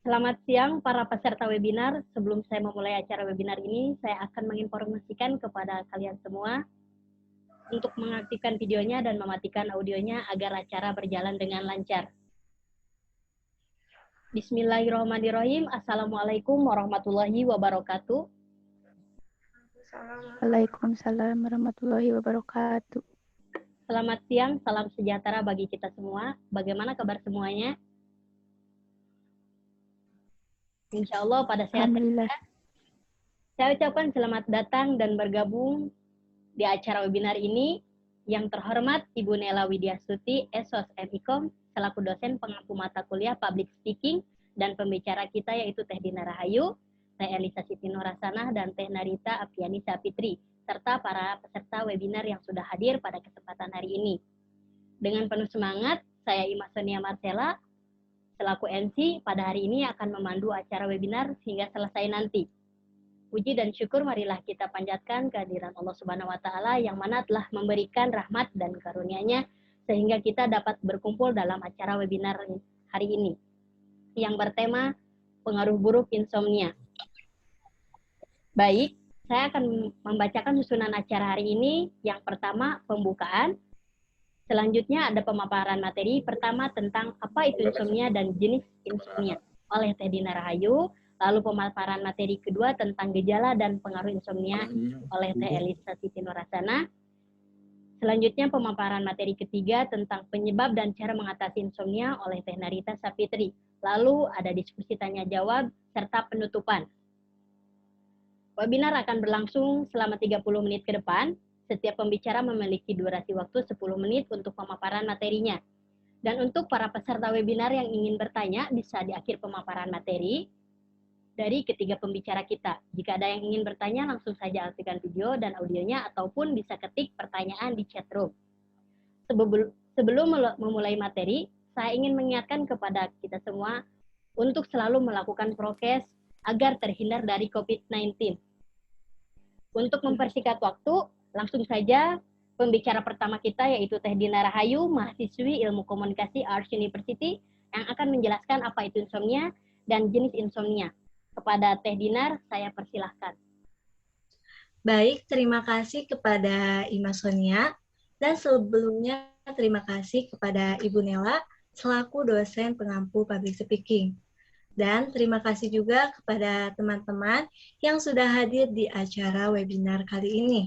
Selamat siang para peserta webinar. Sebelum saya memulai acara webinar ini, saya akan menginformasikan kepada kalian semua untuk mengaktifkan videonya dan mematikan audionya agar acara berjalan dengan lancar. Bismillahirrahmanirrahim. Assalamualaikum warahmatullahi wabarakatuh. Waalaikumsalam warahmatullahi wabarakatuh. Selamat siang, salam sejahtera bagi kita semua. Bagaimana kabar semuanya? Insya Allah pada sehat. Alhamdulillah. Saya ucapkan selamat datang dan bergabung di acara webinar ini. Yang terhormat Ibu Nela Widyastuti, SOS MIKOM, selaku dosen pengampu mata kuliah Public Speaking, dan pembicara kita yaitu Teh Dina Rahayu, Teh Elisa Siti Nurasanah, dan Teh Narita Apriani Sapitri, serta para peserta webinar yang sudah hadir pada kesempatan hari ini. Dengan penuh semangat, saya Ima Sonia Marcella, selaku MC, pada hari ini akan memandu acara webinar hingga selesai nanti. Puji dan syukur marilah kita panjatkan kehadiran Allah Subhanahu wa Ta'ala yang mana telah memberikan rahmat dan karunia-Nya sehingga kita dapat berkumpul dalam acara webinar hari ini yang bertema pengaruh buruk insomnia. Baik, saya akan membacakan susunan acara hari ini. Yang pertama, pembukaan. Selanjutnya ada pemaparan materi. Pertama tentang apa itu insomnia dan jenis insomnia oleh Teh Dina Rahayu. Lalu pemaparan materi kedua tentang gejala dan pengaruh insomnia oleh Teh Elisa Siti Nurasana. Selanjutnya pemaparan materi ketiga tentang penyebab dan cara mengatasi insomnia oleh Teh Narita Sapitri. Lalu ada diskusi tanya jawab serta penutupan. Webinar akan berlangsung selama 30 menit ke depan. Setiap pembicara memiliki durasi waktu 10 menit untuk pemaparan materinya. Dan untuk para peserta webinar yang ingin bertanya, bisa di akhir pemaparan materi dari ketiga pembicara kita. Jika ada yang ingin bertanya, langsung saja aktifkan video dan audionya, ataupun bisa ketik pertanyaan di chat room. Sebelum memulai materi, saya ingin mengingatkan kepada kita semua untuk selalu melakukan prokes agar terhindar dari COVID-19. Untuk mempersingkat waktu, langsung saja pembicara pertama kita yaitu Teh Dina Rahayu, mahasiswi Ilmu Komunikasi Arts University, yang akan menjelaskan apa itu insomnia dan jenis insomnia. Kepada Teh Dinar, saya persilahkan. Baik, terima kasih kepada Ima Sonia. Dan sebelumnya terima kasih kepada Ibu Nela selaku dosen pengampu public speaking. Dan terima kasih juga kepada teman-teman yang sudah hadir di acara webinar kali ini.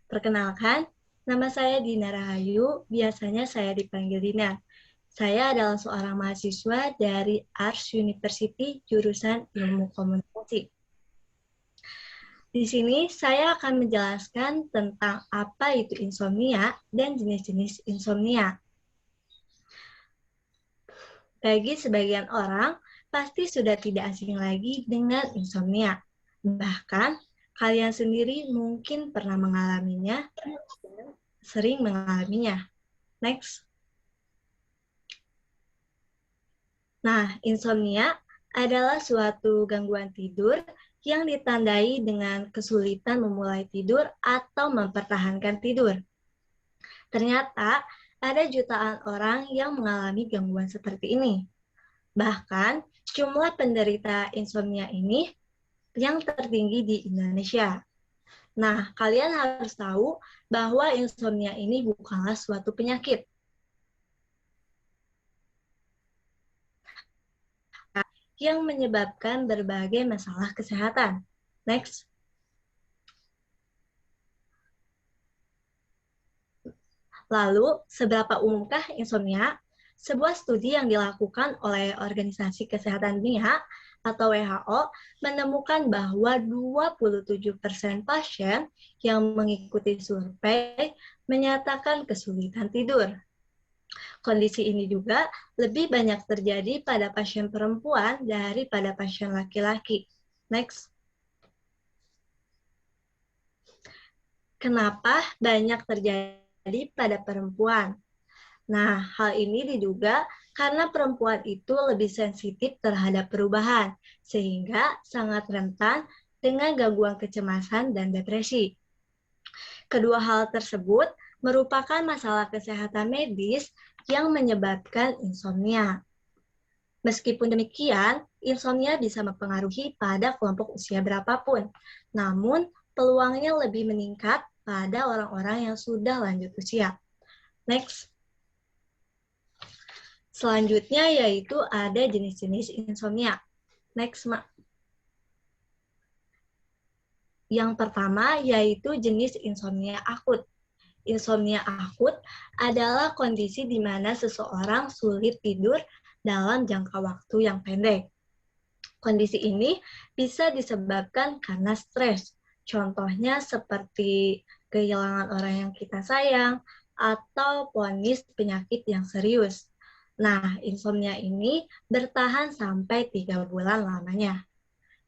Perkenalkan, nama saya Dina Rahayu, biasanya saya dipanggil Dina. Saya adalah seorang mahasiswa dari Arts University, jurusan Ilmu Komunikasi. Di sini saya akan menjelaskan tentang apa itu insomnia dan jenis-jenis insomnia. Bagi sebagian orang, pasti sudah tidak asing lagi dengan insomnia. Bahkan, kalian sendiri mungkin pernah mengalaminya, sering mengalaminya. Next. Nah, insomnia adalah suatu gangguan tidur yang ditandai dengan kesulitan memulai tidur atau mempertahankan tidur. Ternyata, ada jutaan orang yang mengalami gangguan seperti ini. Bahkan, jumlah penderita insomnia ini yang tertinggi di Indonesia. Nah, kalian harus tahu bahwa insomnia ini bukanlah suatu penyakit. Yang menyebabkan berbagai masalah kesehatan. Next. Lalu, seberapa umumkah insomnia? Sebuah studi yang dilakukan oleh Organisasi Kesehatan Dunia atau WHO menemukan bahwa 27% pasien yang mengikuti survei menyatakan kesulitan tidur. Kondisi ini juga lebih banyak terjadi pada pasien perempuan daripada pasien laki-laki. Next. Kenapa banyak terjadi pada perempuan? Nah, hal ini diduga karena perempuan itu lebih sensitif terhadap perubahan, sehingga sangat rentan dengan gangguan kecemasan dan depresi. Kedua hal tersebut merupakan masalah kesehatan medis yang menyebabkan insomnia. Meskipun demikian, insomnia bisa mempengaruhi pada kelompok usia berapapun. Namun, peluangnya lebih meningkat pada orang-orang yang sudah lanjut usia. Next. Selanjutnya yaitu ada jenis-jenis insomnia. Next, Mak. Yang pertama yaitu jenis insomnia akut. Insomnia akut adalah kondisi di mana seseorang sulit tidur dalam jangka waktu yang pendek. Kondisi ini bisa disebabkan karena stres. Contohnya seperti kehilangan orang yang kita sayang atau vonis penyakit yang serius. Nah, insomnia ini bertahan sampai 3 bulan lamanya.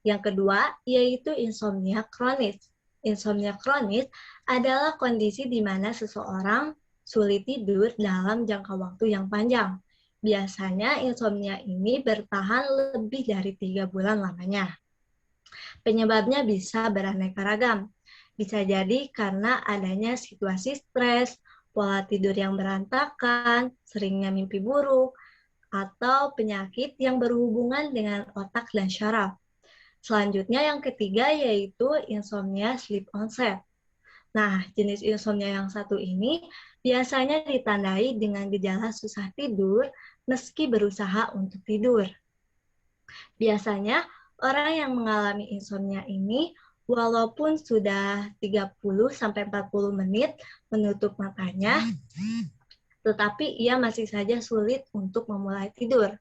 Yang kedua, yaitu insomnia kronis. Insomnia kronis adalah kondisi di mana seseorang sulit tidur dalam jangka waktu yang panjang. Biasanya insomnia ini bertahan lebih dari 3 bulan lamanya. Penyebabnya bisa beraneka ragam. Bisa jadi karena adanya situasi stres, pola tidur yang berantakan, seringnya mimpi buruk, atau penyakit yang berhubungan dengan otak dan syaraf. Selanjutnya yang ketiga yaitu insomnia sleep onset. Nah, jenis insomnia yang satu ini biasanya ditandai dengan gejala susah tidur meski berusaha untuk tidur. Biasanya orang yang mengalami insomnia ini walaupun sudah 30-40 menit menutup matanya, tetapi ia masih saja sulit untuk memulai tidur.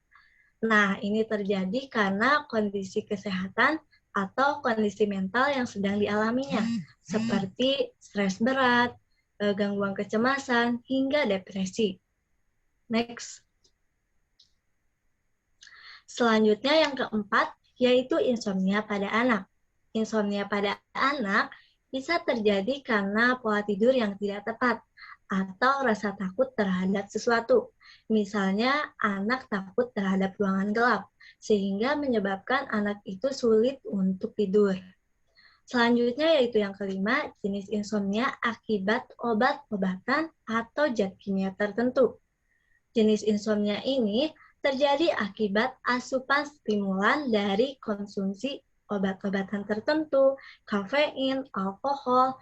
Nah, ini terjadi karena kondisi kesehatan atau kondisi mental yang sedang dialaminya, seperti stres berat, gangguan kecemasan, hingga depresi. Next. Selanjutnya yang keempat, yaitu insomnia pada anak. Insomnia pada anak bisa terjadi karena pola tidur yang tidak tepat atau rasa takut terhadap sesuatu. Misalnya, anak takut terhadap ruangan gelap, sehingga menyebabkan anak itu sulit untuk tidur. Selanjutnya yaitu yang kelima, jenis insomnia akibat obat-obatan atau zat kimia tertentu. Jenis insomnia ini terjadi akibat asupan stimulan dari konsumsi obat-obatan tertentu, kafein, alkohol,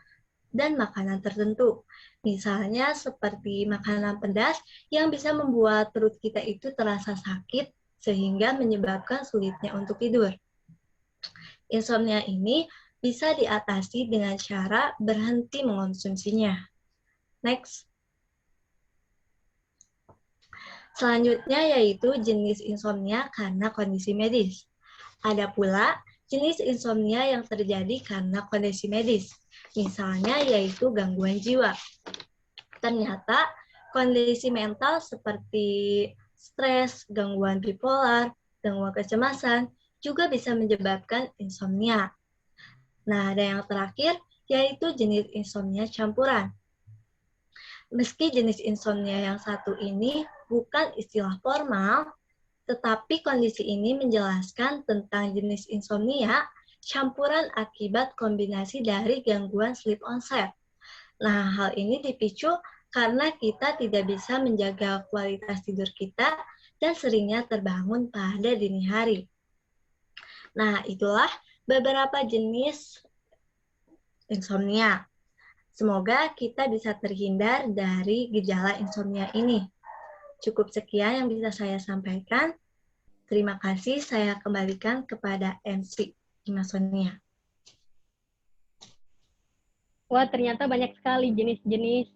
dan makanan tertentu. Misalnya seperti makanan pedas yang bisa membuat perut kita itu terasa sakit sehingga menyebabkan sulitnya untuk tidur. Insomnia ini bisa diatasi dengan cara berhenti mengonsumsinya. Next. Selanjutnya yaitu jenis insomnia karena kondisi medis. Ada pula jenis insomnia yang terjadi karena kondisi medis. Misalnya yaitu gangguan jiwa. Ternyata kondisi mental seperti stres, gangguan bipolar, gangguan kecemasan juga bisa menyebabkan insomnia. Nah, ada yang terakhir yaitu jenis insomnia campuran. Meski jenis insomnia yang satu ini bukan istilah formal, tetapi kondisi ini menjelaskan tentang jenis insomnia campuran akibat kombinasi dari gangguan sleep onset. Nah, hal ini dipicu karena kita tidak bisa menjaga kualitas tidur kita dan seringnya terbangun pada dini hari. Nah, itulah beberapa jenis insomnia. Semoga kita bisa terhindar dari gejala insomnia ini. Cukup sekian yang bisa saya sampaikan. Terima kasih, saya kembalikan kepada MC Imasonia. Wah, ternyata banyak sekali jenis-jenis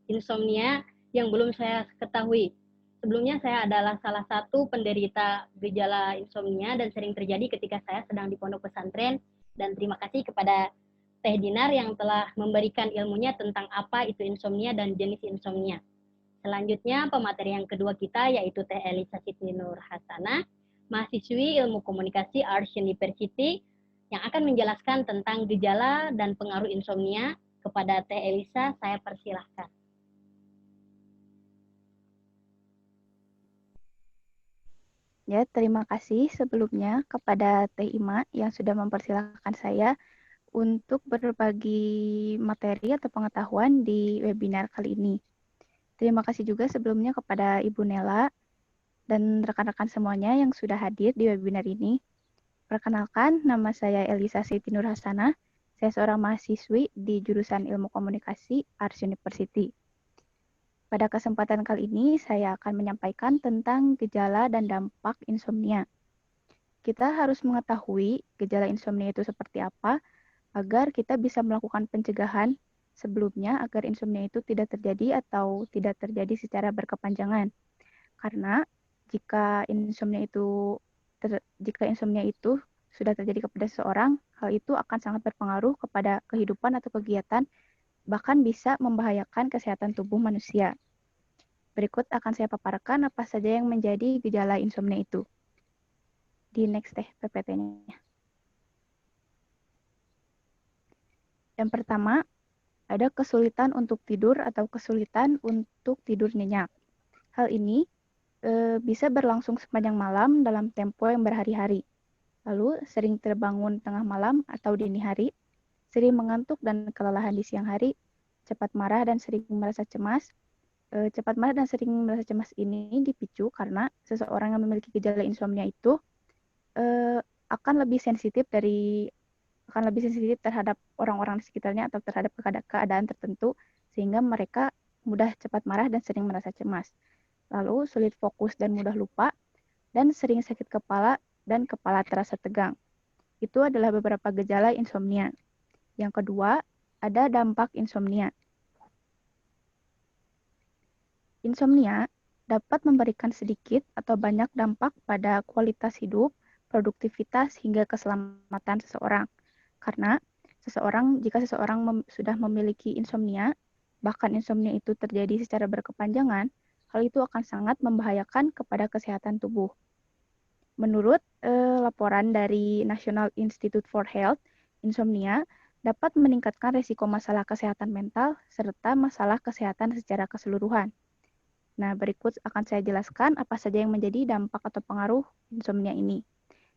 insomnia yang belum saya ketahui. Sebelumnya saya adalah salah satu penderita gejala insomnia dan sering terjadi ketika saya sedang di pondok pesantren. Dan terima kasih kepada Teh Dinar yang telah memberikan ilmunya tentang apa itu insomnia dan jenis insomnia. Selanjutnya pemateri yang kedua kita yaitu Teh Elisa Siti Nur Hasanah, mahasiswi Ilmu Komunikasi Arts University yang akan menjelaskan tentang gejala dan pengaruh insomnia. Kepada Teh Elisa, saya persilahkan. Ya, terima kasih sebelumnya kepada Teh Ima yang sudah mempersilahkan saya untuk berbagi materi atau pengetahuan di webinar kali ini. Terima kasih juga sebelumnya kepada Ibu Nela dan rekan-rekan semuanya yang sudah hadir di webinar ini. Perkenalkan, nama saya Elisa Siti Nur Hasanah. Saya seorang mahasiswi di jurusan Ilmu Komunikasi Ars University. Pada kesempatan kali ini, saya akan menyampaikan tentang gejala dan dampak insomnia. Kita harus mengetahui gejala insomnia itu seperti apa, agar kita bisa melakukan pencegahan sebelumnya agar insomnia itu tidak terjadi atau tidak terjadi secara berkepanjangan. Karena jika insomnia itu sudah terjadi kepada seseorang, hal itu akan sangat berpengaruh kepada kehidupan atau kegiatan, bahkan bisa membahayakan kesehatan tubuh manusia. Berikut akan saya paparkan apa saja yang menjadi gejala insomnia itu. Di next PPT-nya. Yang pertama, ada kesulitan untuk tidur atau kesulitan untuk tidur nyenyak. Hal ini bisa berlangsung sepanjang malam dalam tempo yang berhari-hari. Lalu sering terbangun tengah malam atau dini hari, sering mengantuk dan kelelahan di siang hari, cepat marah dan sering merasa cemas. Cepat marah dan sering merasa cemas ini dipicu karena seseorang yang memiliki gejala insomnia itu akan lebih sensitif terhadap orang-orang di sekitarnya atau terhadap keadaan tertentu, sehingga mereka mudah cepat marah dan sering merasa cemas. Lalu sulit fokus dan mudah lupa, dan sering sakit kepala dan kepala terasa tegang. Itu adalah beberapa gejala insomnia. Yang kedua, ada dampak insomnia. Insomnia dapat memberikan sedikit atau banyak dampak pada kualitas hidup, produktivitas, hingga keselamatan seseorang. Karena jika seseorang sudah memiliki insomnia, bahkan insomnia itu terjadi secara berkepanjangan, hal itu akan sangat membahayakan kepada kesehatan tubuh. Menurut laporan dari National Institute for Health, insomnia dapat meningkatkan risiko masalah kesehatan mental serta masalah kesehatan secara keseluruhan. Nah, berikut akan saya jelaskan apa saja yang menjadi dampak atau pengaruh insomnia ini.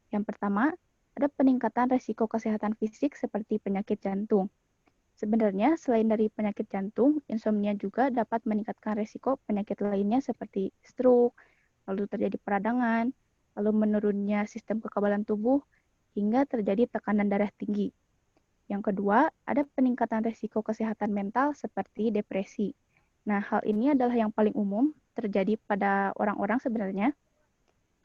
Yang pertama, ada peningkatan risiko kesehatan fisik seperti penyakit jantung. Sebenarnya, selain dari penyakit jantung, insomnia juga dapat meningkatkan risiko penyakit lainnya seperti stroke, lalu terjadi peradangan, lalu menurunnya sistem kekebalan tubuh, hingga terjadi tekanan darah tinggi. Yang kedua, ada peningkatan risiko kesehatan mental seperti depresi. Nah, hal ini adalah yang paling umum terjadi pada orang-orang sebenarnya,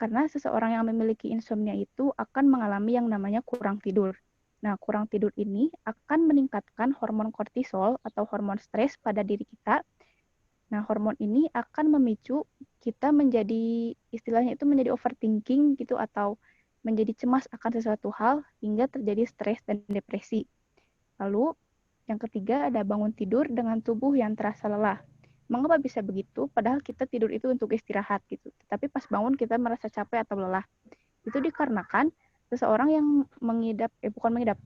karena seseorang yang memiliki insomnia itu akan mengalami yang namanya kurang tidur. Nah, kurang tidur ini akan meningkatkan hormon kortisol atau hormon stres pada diri kita. Nah, hormon ini akan memicu kita menjadi, istilahnya itu menjadi overthinking gitu, atau menjadi cemas akan sesuatu hal hingga terjadi stres dan depresi. Lalu, yang ketiga ada bangun tidur dengan tubuh yang terasa lelah. Mengapa bisa begitu? Padahal kita tidur itu untuk istirahat gitu. Tapi pas bangun kita merasa capek atau lelah. Itu dikarenakan seseorang yang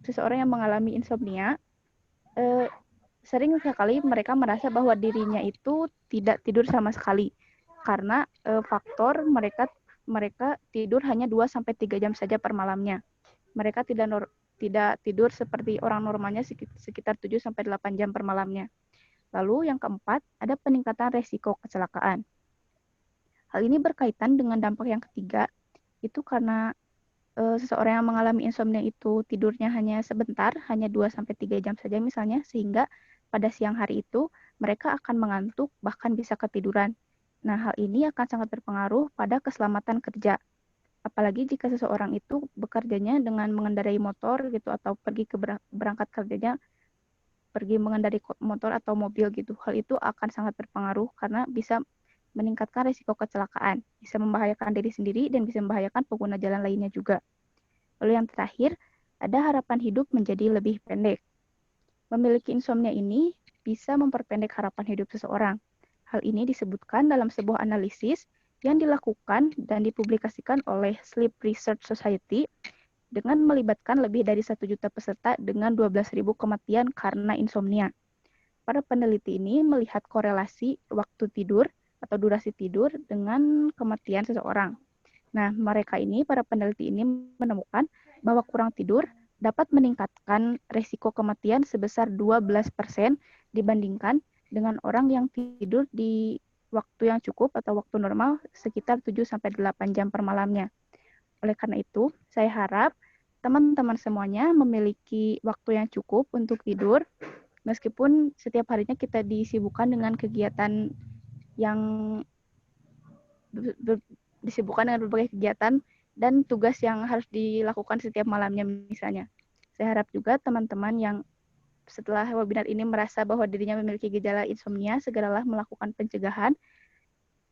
seseorang yang mengalami insomnia, sering sekali mereka merasa bahwa dirinya itu tidak tidur sama sekali. Karena faktor mereka tidur hanya 2-3 jam saja per malamnya. Mereka tidak tidur seperti orang normalnya sekitar 7-8 jam per malamnya. Lalu yang keempat, ada peningkatan resiko kecelakaan. Hal ini berkaitan dengan dampak yang ketiga, itu karena seseorang yang mengalami insomnia itu tidurnya hanya sebentar, hanya 2-3 jam saja misalnya, sehingga pada siang hari itu mereka akan mengantuk, bahkan bisa ketiduran. Nah, hal ini akan sangat berpengaruh pada keselamatan kerja. Apalagi jika seseorang itu bekerjanya dengan mengendarai motor gitu, atau berangkat kerjanya pergi mengendarai motor atau mobil gitu. Hal itu akan sangat berpengaruh karena bisa meningkatkan risiko kecelakaan, bisa membahayakan diri sendiri dan bisa membahayakan pengguna jalan lainnya juga. Lalu yang terakhir, ada harapan hidup menjadi lebih pendek. Memiliki insomnia ini bisa memperpendek harapan hidup seseorang. Hal ini disebutkan dalam sebuah analisis yang dilakukan dan dipublikasikan oleh Sleep Research Society dengan melibatkan lebih dari 1 juta peserta dengan 12.000 kematian karena insomnia. Para peneliti ini melihat korelasi waktu tidur atau durasi tidur dengan kematian seseorang. Nah, para peneliti ini menemukan bahwa kurang tidur dapat meningkatkan risiko kematian sebesar 12% dibandingkan dengan orang yang tidur di waktu yang cukup atau waktu normal sekitar 7-8 jam per malamnya. Oleh karena itu, saya harap teman-teman semuanya memiliki waktu yang cukup untuk tidur, meskipun setiap harinya kita disibukkan dengan kegiatan yang disibukkan dengan berbagai kegiatan dan tugas yang harus dilakukan setiap malamnya misalnya. Saya harap juga teman-teman yang setelah webinar ini merasa bahwa dirinya memiliki gejala insomnia, segeralah melakukan pencegahan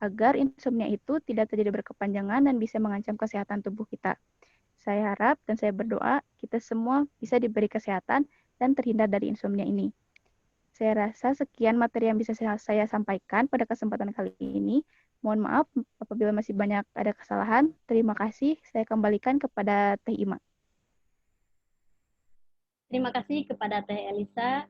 agar insomnia itu tidak terjadi berkepanjangan dan bisa mengancam kesehatan tubuh kita. Saya harap dan saya berdoa kita semua bisa diberi kesehatan dan terhindar dari insomnia ini. Saya rasa sekian materi yang bisa saya sampaikan pada kesempatan kali ini. Mohon maaf apabila masih banyak ada kesalahan. Terima kasih. Saya kembalikan kepada Teh Ima. Terima kasih kepada Teh Elisa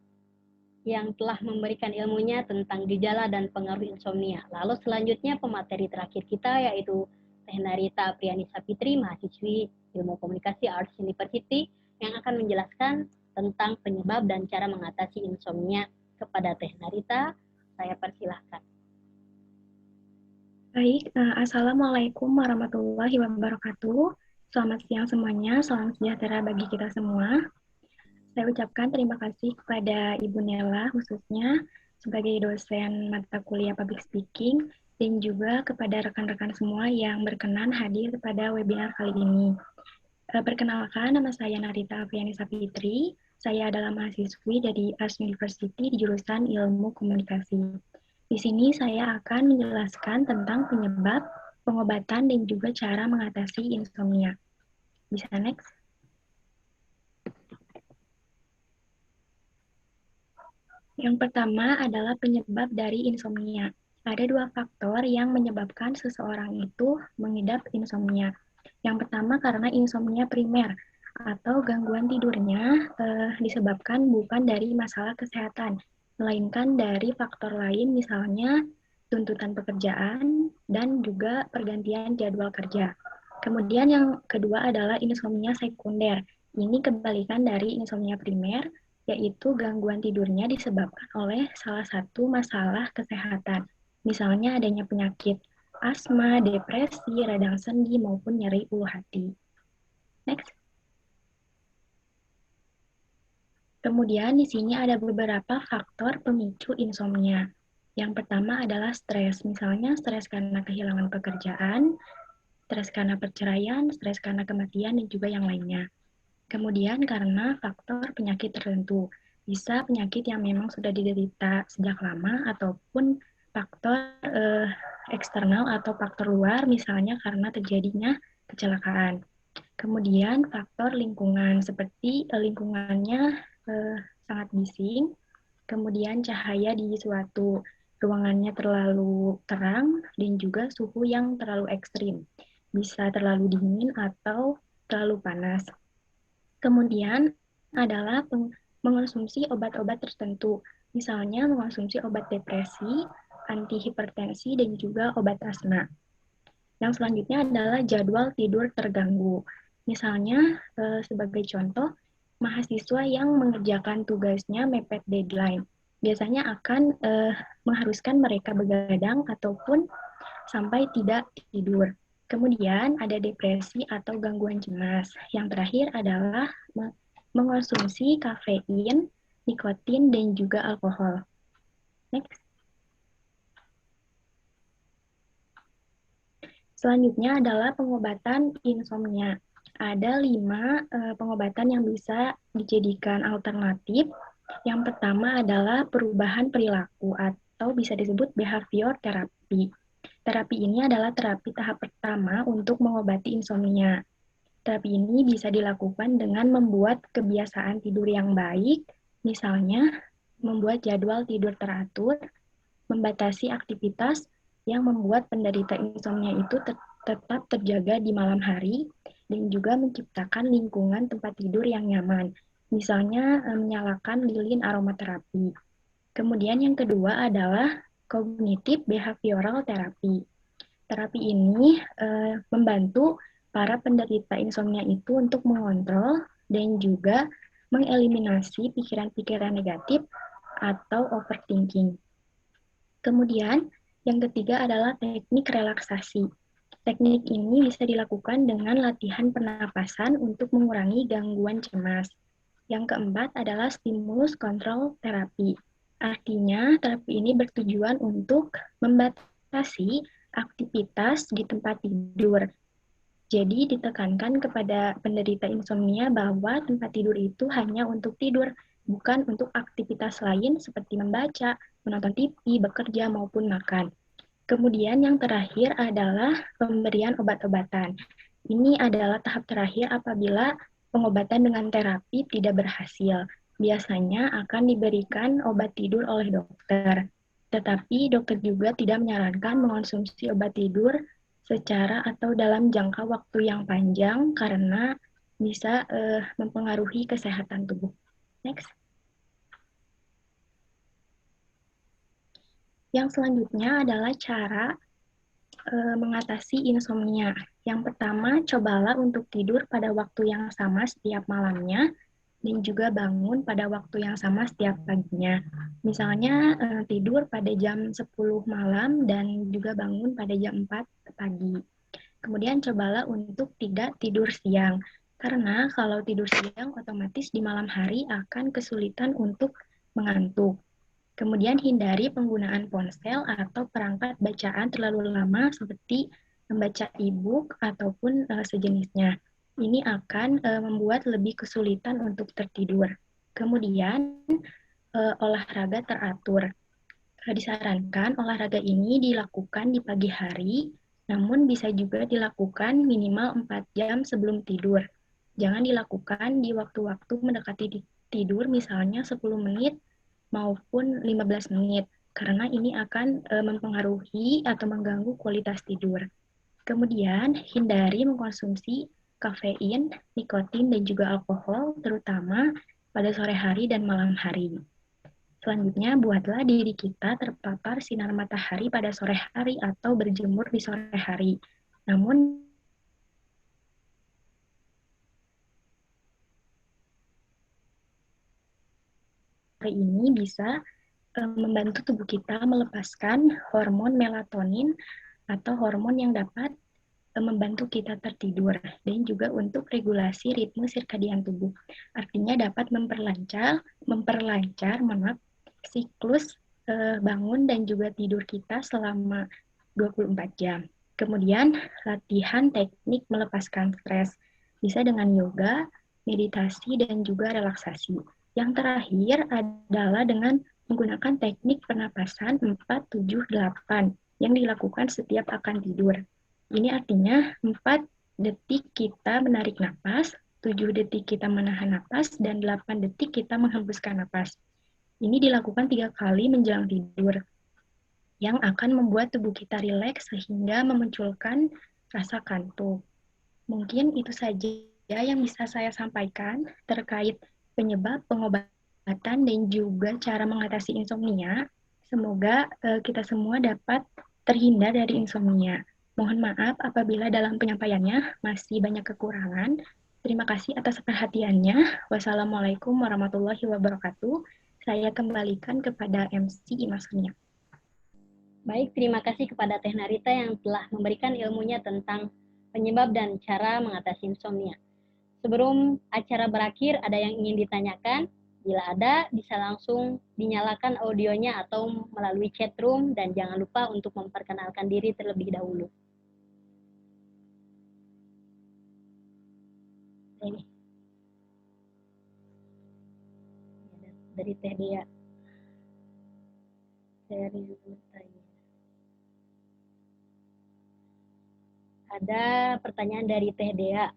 yang telah memberikan ilmunya tentang gejala dan pengaruh insomnia. Lalu selanjutnya pemateri terakhir kita yaitu Teh Narita Apriani Sapitri, mahasiswi Ilmu Komunikasi Arts University, yang akan menjelaskan tentang penyebab dan cara mengatasi insomnia. Kepada Teh Narita, saya persilahkan. Baik, Assalamualaikum warahmatullahi wabarakatuh. Selamat siang semuanya, salam sejahtera bagi kita semua. Saya ucapkan terima kasih kepada Ibu Nela khususnya sebagai dosen mata kuliah Public Speaking dan juga kepada rekan-rekan semua yang berkenan hadir pada webinar kali ini. Perkenalkan, nama saya Narita Apriani Sapitri. Saya adalah mahasiswi dari Arts University di jurusan Ilmu Komunikasi. Di sini saya akan menjelaskan tentang penyebab, pengobatan, dan juga cara mengatasi insomnia. Bisa next? Yang pertama adalah penyebab dari insomnia. Ada dua faktor yang menyebabkan seseorang itu mengidap insomnia. Yang pertama karena insomnia primer atau gangguan tidurnya disebabkan bukan dari masalah kesehatan, melainkan dari faktor lain misalnya tuntutan pekerjaan dan juga pergantian jadwal kerja. Kemudian yang kedua adalah insomnia sekunder. Ini kebalikan dari insomnia primer, yaitu gangguan tidurnya disebabkan oleh salah satu masalah kesehatan. Misalnya adanya penyakit asma, depresi, radang sendi, maupun nyeri ulu hati. Next. Kemudian di sini ada beberapa faktor pemicu insomnia. Yang pertama adalah stres, misalnya stres karena kehilangan pekerjaan, stres karena perceraian, stres karena kematian, dan juga yang lainnya. Kemudian karena faktor penyakit tertentu, bisa penyakit yang memang sudah diderita sejak lama ataupun faktor eksternal atau faktor luar, misalnya karena terjadinya kecelakaan. Kemudian faktor lingkungan, seperti lingkungannya sangat bising, kemudian cahaya di suatu ruangannya terlalu terang, dan juga suhu yang terlalu ekstrim, bisa terlalu dingin atau terlalu panas. Kemudian adalah mengonsumsi obat-obat tertentu, misalnya mengonsumsi obat depresi, antihipertensi, dan juga obat asma. Yang selanjutnya adalah jadwal tidur terganggu. Misalnya, sebagai contoh, mahasiswa yang mengerjakan tugasnya mepet deadline, biasanya akan mengharuskan mereka begadang ataupun sampai tidak tidur. Kemudian ada depresi atau gangguan cemas. Yang terakhir adalah mengonsumsi kafein, nikotin, dan juga alkohol. Next. Selanjutnya adalah pengobatan insomnia. Ada 5 pengobatan yang bisa dijadikan alternatif. Yang pertama adalah perubahan perilaku atau bisa disebut behavior therapy. Terapi ini adalah terapi tahap pertama untuk mengobati insomnia. Terapi ini bisa dilakukan dengan membuat kebiasaan tidur yang baik, misalnya membuat jadwal tidur teratur, membatasi aktivitas yang membuat penderita insomnia itu tetap terjaga di malam hari, dan juga menciptakan lingkungan tempat tidur yang nyaman, misalnya menyalakan lilin aromaterapi. Kemudian yang kedua adalah Cognitive Behavioral Therapy. Terapi ini membantu para penderita insomnia itu untuk mengontrol dan juga mengeliminasi pikiran-pikiran negatif atau overthinking. Kemudian, yang ketiga adalah teknik relaksasi. Teknik ini bisa dilakukan dengan latihan pernapasan untuk mengurangi gangguan cemas. Yang keempat adalah stimulus kontrol terapi. Artinya, terapi ini bertujuan untuk membatasi aktivitas di tempat tidur. Jadi, ditekankan kepada penderita insomnia bahwa tempat tidur itu hanya untuk tidur, bukan untuk aktivitas lain seperti membaca, menonton TV, bekerja, maupun makan. Kemudian yang terakhir adalah pemberian obat-obatan. Ini adalah tahap terakhir apabila pengobatan dengan terapi tidak berhasil. Biasanya akan diberikan obat tidur oleh dokter. Tetapi dokter juga tidak menyarankan mengonsumsi obat tidur secara atau dalam jangka waktu yang panjang karena bisa mempengaruhi kesehatan tubuh. Next. Yang selanjutnya adalah cara mengatasi insomnia. Yang pertama, cobalah untuk tidur pada waktu yang sama setiap malamnya dan juga bangun pada waktu yang sama setiap paginya. Misalnya tidur pada jam 10 malam dan juga bangun pada jam 4 pagi. Kemudian cobalah untuk tidak tidur siang. Karena kalau tidur siang otomatis di malam hari akan kesulitan untuk mengantuk. Kemudian hindari penggunaan ponsel atau perangkat bacaan terlalu lama seperti membaca e-book ataupun sejenisnya. Ini akan membuat lebih kesulitan untuk tertidur. Kemudian olahraga teratur. Disarankan olahraga ini dilakukan di pagi hari, namun bisa juga dilakukan minimal 4 jam sebelum tidur. Jangan dilakukan di waktu-waktu mendekati tidur, misalnya 10 menit maupun 15 menit, karena ini akan mempengaruhi atau mengganggu kualitas tidur. Kemudian, hindari mengkonsumsi kafein, nikotin, dan juga alkohol, terutama pada sore hari dan malam hari. Selanjutnya, buatlah diri kita terpapar sinar matahari pada sore hari atau berjemur di sore hari. Namun, hari ini bisa membantu tubuh kita melepaskan hormon melatonin atau hormon yang dapat membantu kita tertidur dan juga untuk regulasi ritme sirkadian tubuh. Artinya dapat memperlancar siklus bangun dan juga tidur kita selama 24 jam. Kemudian latihan teknik melepaskan stres bisa dengan yoga, meditasi dan juga relaksasi. Yang terakhir adalah dengan menggunakan teknik pernapasan 4-7-8 yang dilakukan setiap akan tidur. Ini artinya 4 detik kita menarik napas, 7 detik kita menahan napas, dan 8 detik kita menghembuskan napas. Ini dilakukan 3 kali menjelang tidur, yang akan membuat tubuh kita rileks sehingga memunculkan rasa kantuk. Mungkin itu saja yang bisa saya sampaikan terkait penyebab, pengobatan, dan juga cara mengatasi insomnia. Semoga kita semua dapat terhindar dari insomnia. Mohon maaf apabila dalam penyampaiannya masih banyak kekurangan. Terima kasih atas perhatiannya. Wassalamualaikum warahmatullahi wabarakatuh. Saya kembalikan kepada MC Imas Sonia. Baik, terima kasih kepada Teh Narita yang telah memberikan ilmunya tentang penyebab dan cara mengatasi insomnia. Sebelum acara berakhir, ada yang ingin ditanyakan? Bila ada, bisa langsung dinyalakan audionya atau melalui chat room, dan jangan lupa untuk memperkenalkan diri terlebih dahulu. Ini dari Teh Dea. Ada pertanyaan dari Teh Dea,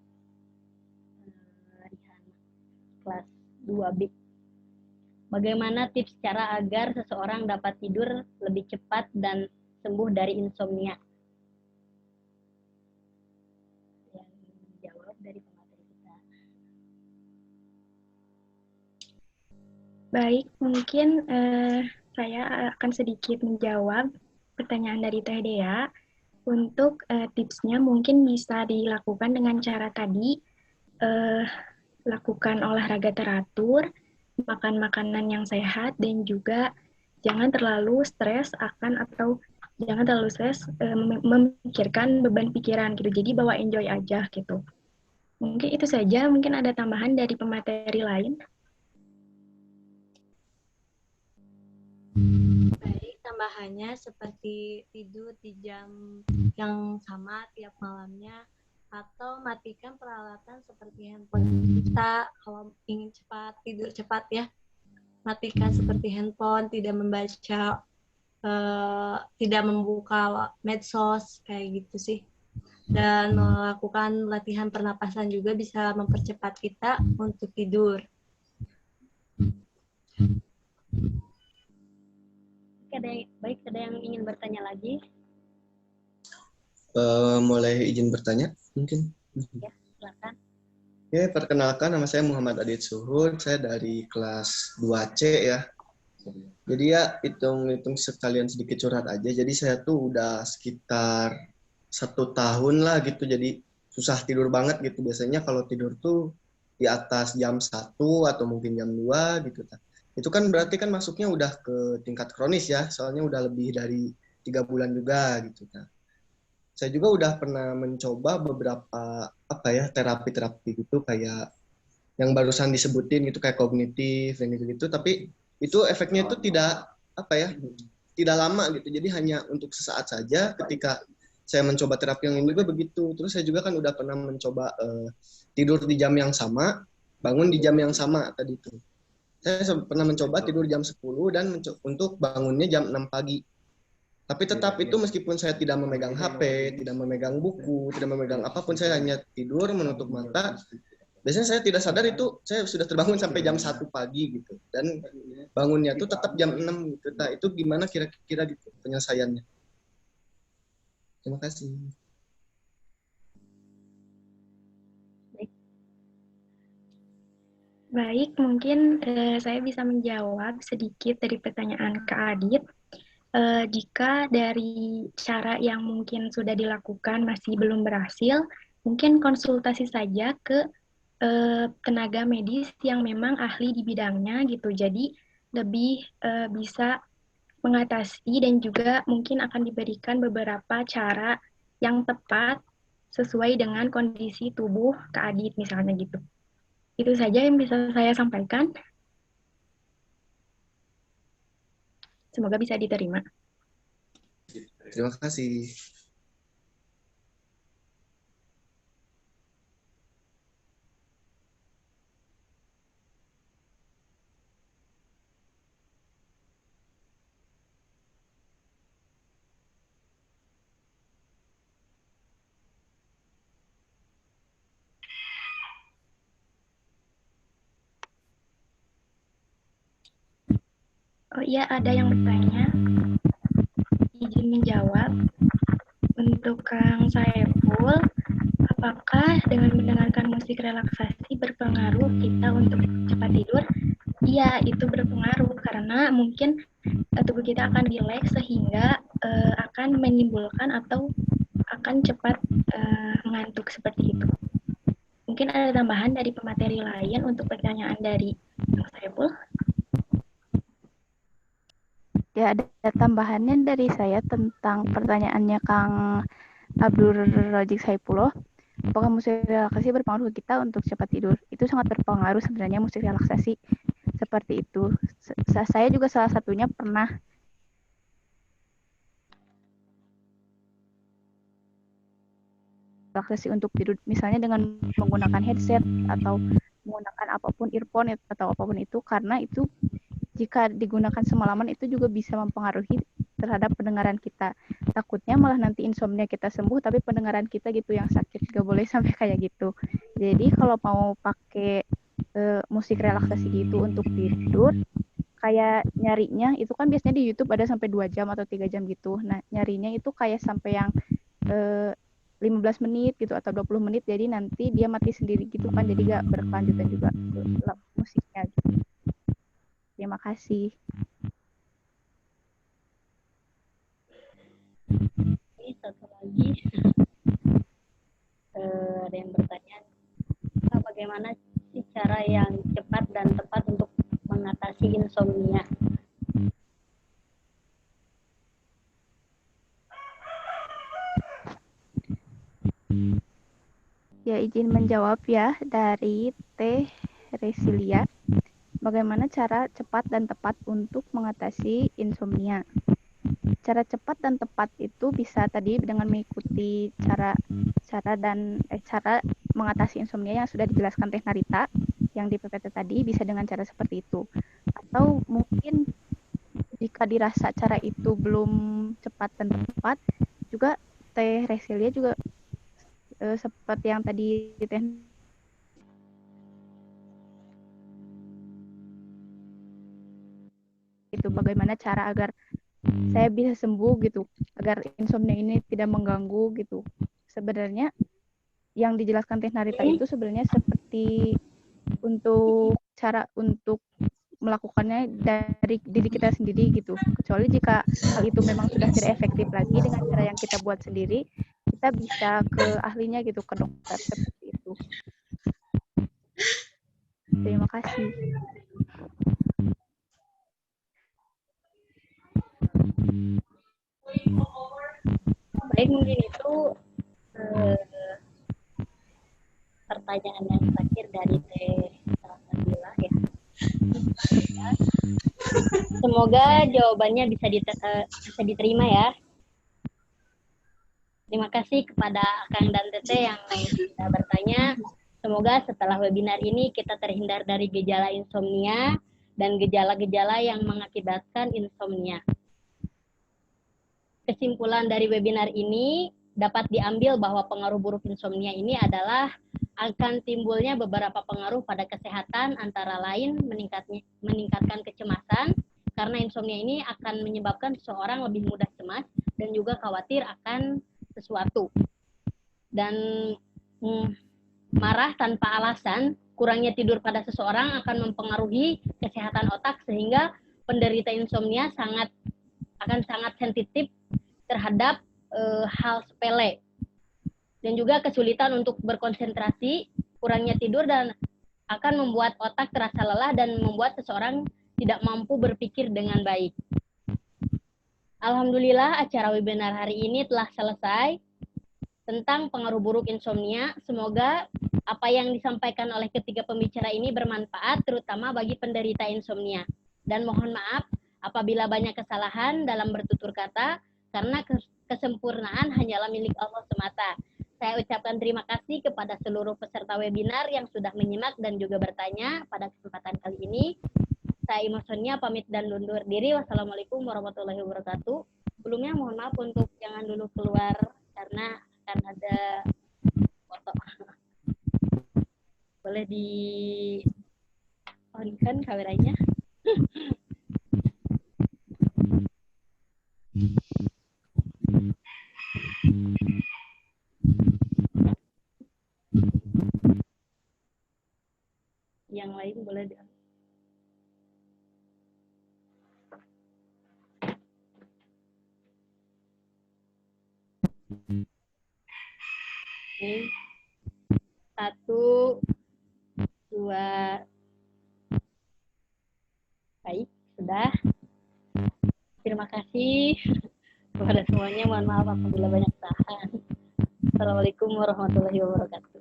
kelas 2B. Bagaimana tips cara agar seseorang dapat tidur lebih cepat dan sembuh dari insomnia? Yang dijawab dari pemateri kita. Baik, mungkin saya akan sedikit menjawab pertanyaan dari Teh Dea. Untuk tipsnya mungkin bisa dilakukan dengan cara tadi, lakukan olahraga teratur, makan makanan yang sehat, dan juga jangan terlalu stres memikirkan beban pikiran gitu. Jadi bawa enjoy aja gitu. Mungkin itu saja, mungkin ada tambahan dari pemateri lain. Baik, tambahannya seperti tidur di jam yang sama tiap malamnya, atau matikan peralatan seperti handphone kita kalau ingin cepat tidur cepat ya. Matikan seperti handphone, tidak membaca, tidak membuka medsos kayak gitu sih. Dan melakukan latihan pernapasan juga bisa mempercepat kita untuk tidur. Baik, ada yang ingin bertanya lagi? Mulai izin bertanya, mungkin. Ya, silakan. Oke, perkenalkan nama saya Muhammad Adit Suhud, saya dari kelas 2C ya. Jadi ya hitung sekalian sedikit curhat aja. Jadi saya tuh udah sekitar 1 tahun lah gitu, jadi susah tidur banget gitu. Biasanya kalau tidur tuh di atas jam 1 atau mungkin jam 2 gitu. Itu kan berarti kan masuknya udah ke tingkat kronis ya, soalnya udah lebih dari 3 bulan juga gitu kan. Saya juga udah pernah mencoba beberapa terapi-terapi gitu kayak yang barusan disebutin gitu kayak kognitif dan gitu-gitu, tapi itu efeknya itu tidak lama gitu. Jadi hanya untuk sesaat saja ketika saya mencoba terapi yang ini juga begitu. Terus saya juga kan udah pernah mencoba tidur di jam yang sama, bangun di jam yang sama tadi itu. Saya pernah mencoba tidur jam 10 dan untuk bangunnya jam 6 pagi. Tapi tetap itu meskipun saya tidak memegang HP, tidak memegang buku, tidak memegang apapun, saya hanya tidur menutup mata. Biasanya saya tidak sadar itu saya sudah terbangun sampai jam 1 pagi gitu. Dan bangunnya itu tetap jam 6 gitu. Nah, itu gimana kira-kira gitu penyelesaiannya? Terima kasih. Baik, mungkin saya bisa menjawab sedikit dari pertanyaan Kak Adit. Jika dari cara yang mungkin sudah dilakukan masih belum berhasil, mungkin konsultasi saja ke tenaga medis yang memang ahli di bidangnya gitu. Jadi lebih bisa mengatasi dan juga mungkin akan diberikan beberapa cara yang tepat sesuai dengan kondisi tubuh Kak Adit misalnya gitu. Itu saja yang bisa saya sampaikan. Semoga bisa diterima. Terima kasih. Oh iya, ada yang bertanya. Izin menjawab. Untuk Kang Saiful, apakah dengan mendengarkan musik relaksasi berpengaruh kita untuk cepat tidur? Iya, itu berpengaruh karena mungkin tubuh kita akan rileks sehingga akan menimbulkan atau akan cepat mengantuk seperti itu. Mungkin ada tambahan dari pemateri lain untuk pertanyaan dari Kang Saiful? Ya, ada tambahannya dari saya tentang pertanyaannya Kang Abdul Rajik Saipullah. Apakah musik relaksasi berpengaruh ke kita untuk cepat tidur? Itu sangat berpengaruh sebenarnya musik relaksasi seperti itu. Saya juga salah satunya pernah relaksasi untuk tidur, misalnya dengan menggunakan headset atau menggunakan apapun, earphone atau apapun itu, karena itu jika digunakan semalaman itu juga bisa mempengaruhi terhadap pendengaran kita. Takutnya malah nanti insomnia kita sembuh, tapi pendengaran kita gitu yang sakit. Gak boleh sampai kayak gitu. Jadi kalau mau pakai musik relaksasi gitu untuk tidur, kayak nyarinya itu kan biasanya di YouTube ada sampai 2 jam atau 3 jam gitu. Nah, nyarinya itu kayak sampai yang 15 menit gitu atau 20 menit, jadi nanti dia mati sendiri gitu kan, jadi gak berkelanjutan juga musiknya gitu. Terima kasih. Ini satu lagi, ada yang bertanya, bagaimana sih cara yang cepat dan tepat untuk mengatasi insomnia? Ya, izin menjawab ya dari Teh Resilia. Bagaimana cara cepat dan tepat untuk mengatasi insomnia? Cara cepat dan tepat itu bisa tadi dengan mengikuti cara mengatasi insomnia yang sudah dijelaskan Teh Narita yang di PPT tadi, bisa dengan cara seperti itu. Atau mungkin jika dirasa cara itu belum cepat dan tepat, juga Teh Resilia juga seperti yang tadi Teh itu, bagaimana cara agar saya bisa sembuh gitu, agar insomnia ini tidak mengganggu gitu. Sebenarnya yang dijelaskan Teh Narita itu sebenarnya seperti untuk cara untuk melakukannya dari diri kita sendiri gitu. Kecuali jika hal itu memang sudah tidak efektif lagi dengan cara yang kita buat sendiri, kita bisa ke ahlinya gitu, ke dokter seperti itu. Terima kasih. Baik, mungkin itu pertanyaan yang terakhir dari Teh Nabila ya. Semoga jawabannya bisa diterima ya. Terima kasih kepada Akang dan Teteh yang sudah bertanya. Semoga setelah webinar ini kita terhindar dari gejala insomnia dan gejala-gejala yang mengakibatkan insomnia. Kesimpulan dari webinar ini dapat diambil bahwa pengaruh buruk insomnia ini adalah akan timbulnya beberapa pengaruh pada kesehatan, antara lain meningkatkan kecemasan, karena insomnia ini akan menyebabkan seseorang lebih mudah cemas dan juga khawatir akan sesuatu. Dan marah tanpa alasan, kurangnya tidur pada seseorang akan mempengaruhi kesehatan otak sehingga penderita insomnia akan sangat sensitif terhadap hal sepele. Dan juga kesulitan untuk berkonsentrasi, kurangnya tidur dan akan membuat otak terasa lelah dan membuat seseorang tidak mampu berpikir dengan baik. Alhamdulillah acara webinar hari ini telah selesai tentang pengaruh buruk insomnia. Semoga apa yang disampaikan oleh ketiga pembicara ini bermanfaat terutama bagi penderita insomnia. Dan mohon maaf apabila banyak kesalahan dalam bertutur kata karena kesempurnaan hanyalah milik Allah semata. Saya ucapkan terima kasih kepada seluruh peserta webinar yang sudah menyimak dan juga bertanya pada kesempatan kali ini. Saya Ima Sonia pamit dan undur diri. Wassalamualaikum warahmatullahi wabarakatuh. Sebelumnya mohon maaf untuk jangan dulu keluar karena akan ada foto. Boleh di on-kan kameranya. Yang lain boleh di Oke. 1, 2. Baik, sudah. Terima kasih kepada semuanya. Mohon maaf apabila banyak kesalahan. Assalamualaikum warahmatullahi wabarakatuh.